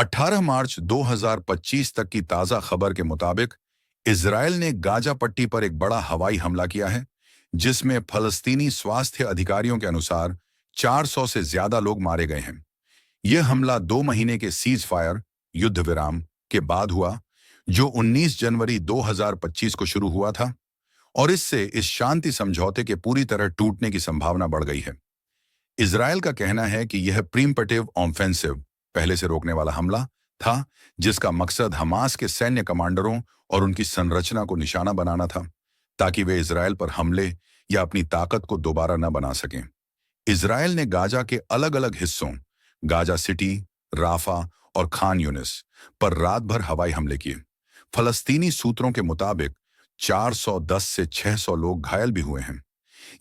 18 मार्च 2025 तक की ताजा खबर के मुताबिक इजरायल ने गाजा पट्टी पर एक बड़ा हवाई हमला किया है, जिसमें फलस्तीनी स्वास्थ्य अधिकारियों के अनुसार 400 से ज्यादा लोग मारे गए हैं। यह हमला 2 महीने के सीज फायर युद्ध विराम के बाद हुआ, जो 19 जनवरी 2025 को शुरू हुआ था, और इससे इस शांति समझौते के पूरी तरह टूटने की संभावना बढ़ गई है। इजरायल का कहना है कि यह प्रीम्पटिव ऑफेंसिव, पहले से रोकने वाला हमला था, जिसका मकसद हमास के सैन्य कमांडरों और उनकी संरचना को निशाना बनाना था, ताकि वे इजरायल पर हमले या अपनी ताकत को दोबारा न बना सकें। इजरायल ने गाजा के अलग अलग हिस्सों, गाजा सिटी, राफा और खान यूनिस पर रात भर हवाई हमले किए। फलस्तीनी सूत्रों के मुताबिक 410 से 600 लोग घायल भी हुए हैं।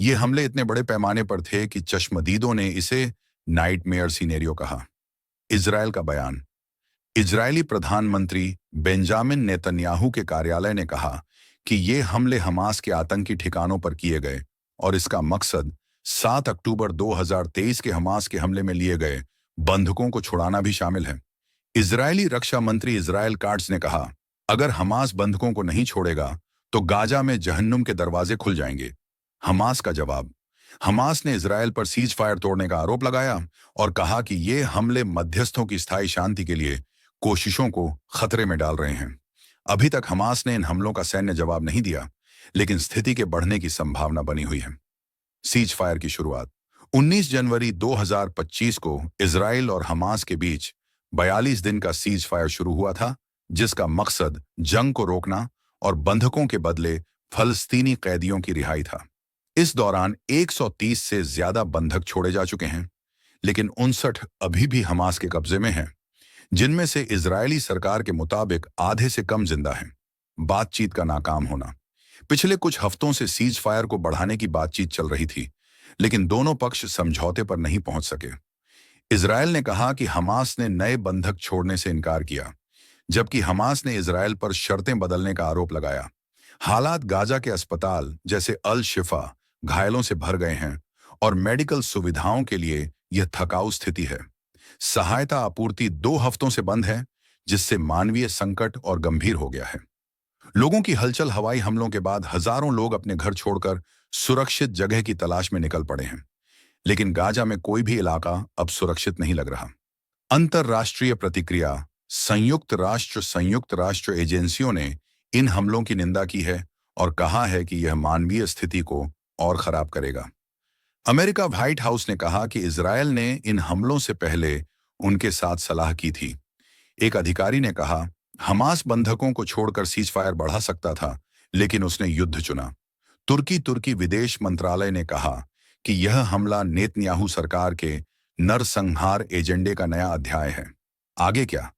ये हमले इतने बड़े पैमाने पर थे कि चश्मदीदों ने इसे नाइटमेयर सिनेरियो कहा। इजरायल का बयान। इजरायली प्रधानमंत्री बेंजामिन नेतन्याहू के कार्यालय ने कहा कि ये हमले हमास के आतंकी ठिकानों पर किए गए और इसका मकसद 7 अक्टूबर 2023 के हमास के हमले में लिए गए बंधकों को छुड़ाना भी शामिल है। इजरायली रक्षा मंत्री इजराइल काट्ज ने कहा, अगर हमास बंधकों को नहीं छोड़ेगा तो गाजा में जहन्नुम के दरवाजे खुल जाएंगे। हमास का जवाब। हमास ने इजरायल पर सीज फायर तोड़ने का आरोप लगाया और कहा कि ये हमले मध्यस्थों की स्थायी शांति के लिए कोशिशों को खतरे में डाल रहे हैं। अभी तक हमास ने इन हमलों का सैन्य जवाब नहीं दिया, लेकिन स्थिति के बढ़ने की संभावना बनी हुई है। सीज फायर की शुरुआत। 19 जनवरी 2025 को इजराइल और हमास के बीच 42 दिन का सीज फायर शुरू हुआ था, जिसका मकसद जंग को रोकना और बंधकों के बदले फलस्तीनी कैदियों की रिहाई था। इस दौरान 130 से ज्यादा बंधक छोड़े जा चुके हैं, लेकिन 59 अभी भी हमास के कब्जे में हैं, जिनमें से इजरायली सरकार के मुताबिक आधे से कम जिंदा हैं। बातचीत का नाकाम होना। पिछले कुछ हफ्तों से सीज फायर को बढ़ाने की बातचीत चल रही थी, लेकिन दोनों पक्ष समझौते पर नहीं पहुंच सके। इजरायल ने कहा कि हमास ने नए बंधक छोड़ने से इनकार किया, जबकि हमास ने इजरायल पर शर्तें बदलने का आरोप लगाया। हालात गाजा के अस्पताल जैसे अल शिफा घायलों से भर गए हैं और मेडिकल सुविधाओं के लिए यह थकाऊ स्थिति है। सहायता आपूर्ति 2 हफ्तों से बंद है, जिससे मानवीय संकट और गंभीर हो गया है। लोगों की हलचल। हवाई हमलों के बाद हजारों लोग अपने घर छोड़कर सुरक्षित जगह की तलाश में निकल पड़े हैं, लेकिन गाजा में कोई भी इलाका अब सुरक्षित नहीं लग रहा। अंतर्राष्ट्रीय प्रतिक्रिया। संयुक्त राष्ट्र एजेंसियों ने इन हमलों की निंदा की है और कहा है कि यह मानवीय स्थिति को और खराब करेगा। अमेरिका व्हाइट हाउस ने कहा कि इजरायल ने इन हमलों से पहले उनके साथ सलाह की थी। एक अधिकारी ने कहा, हमास बंधकों को छोड़कर सीज फायर बढ़ा सकता था, लेकिन उसने युद्ध चुना। तुर्की विदेश मंत्रालय ने कहा कि यह हमला नेतन्याहू सरकार के नरसंहार एजेंडे का नया अध्याय है। आगे क्या?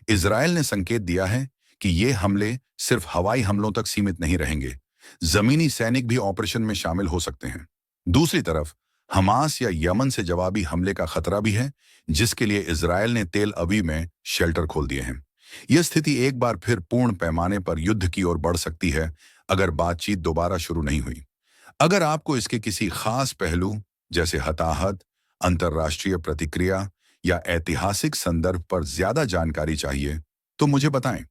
इजरायल ने संकेत दिया है कि ये हमले सिर्फ हवाई हमलों तक सीमित नहीं रहेंगे, जमीनी सैनिक भी ऑपरेशन में शामिल हो सकते हैं। दूसरी तरफ हमास या यमन से जवाबी हमले का खतरा भी है, जिसके लिए इजरायल ने तेल अवीव में शेल्टर खोल दिए हैं। यह स्थिति एक बार फिर पूर्ण पैमाने पर युद्ध की ओर बढ़ सकती है अगर बातचीत दोबारा शुरू नहीं हुई। अगर आपको इसके किसी खास पहलू जैसे हताहत, अंतर्राष्ट्रीय प्रतिक्रिया या ऐतिहासिक संदर्भ पर ज्यादा जानकारी चाहिए, तो मुझे बताएं।